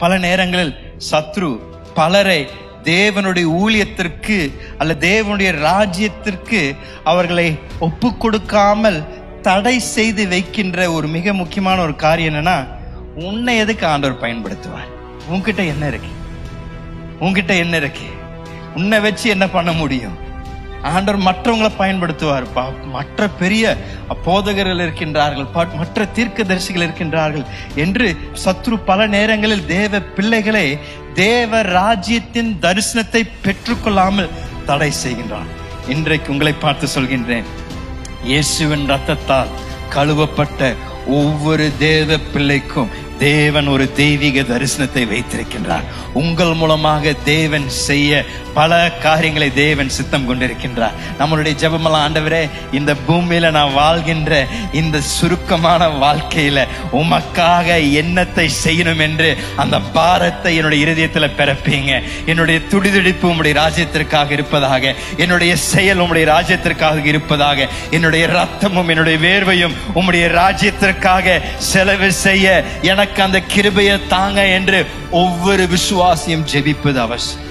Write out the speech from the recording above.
பல நேரங்களில் சத்ரு பலரை தேவனுடைய ஊழியத்திற்கு அல்ல தேவனுடைய ராஜ்யத்திற்கு அவர்களை ஒப்பு கொடுக்காமல் தடை செய்து வைக்கின்ற ஒரு மிக முக்கியமான ஒரு காரியம் என்னன்னா, உன்னை எதுக்கு ஆண்டவர் பயன்படுத்துவார்? உன்கிட்ட என்ன இருக்கு? உன்கிட்ட என்ன இருக்கு? உன்னை வச்சு என்ன பண்ண முடியும்? ஆண்டவர் மற்றவங்களை பயன்படுத்துவார். மற்ற பெரிய போதகர்கள் இருக்கின்றார்கள், மற்ற தீர்க்கதரிசிகள் இருக்கின்றார்கள் என்று சத்ரு பல நேரங்களில் தேவ பிள்ளைகளை தேவ ராஜ்யத்தின் தரிசனத்தை பெற்றுக்கொள்ளாமல் தடை செய்கின்றான். இன்றைக்கு உங்களை பார்த்து சொல்கின்றேன், இயேசுவின் ரத்தத்தால் கழுவப்பட்ட ஒவ்வொரு தேவ பிள்ளைக்கும் தேவன் ஒரு தெய்வீக தரிசனத்தை வைத்திருக்கின்றார். உங்கள் மூலமாக தேவன் செய்ய பல காரியங்களை தேவன் சித்தம் கொண்டிருக்கின்றார். நம்மளுடைய ஜெபமெல்லாம், ஆண்டவரே, இந்த பூமியில நான் வாழ்கின்ற இந்த சுருக்கமான வாழ்க்கையில உமக்காக என்னத்தை செய்யணும் என்று அந்த பாரத்தை என்னுடைய இருதயத்துல பிறப்பீங்க. என்னுடைய துடிதுடிப்பு உம்முடைய ராஜ்யத்திற்காக இருப்பதாக, என்னுடைய செயல் உம்முடைய ராஜ்யத்திற்காக இருப்பதாக, என்னுடைய ரத்தமும் என்னுடைய வேர்வையும் உம்முடைய ராஜ்யத்திற்காக செலவு செய்ய எனக்கு அந்த கிருபையை தாங்க என்று ஒவ்வொரு விசுவாசியும் ஜெபிப்பது அவசியம்.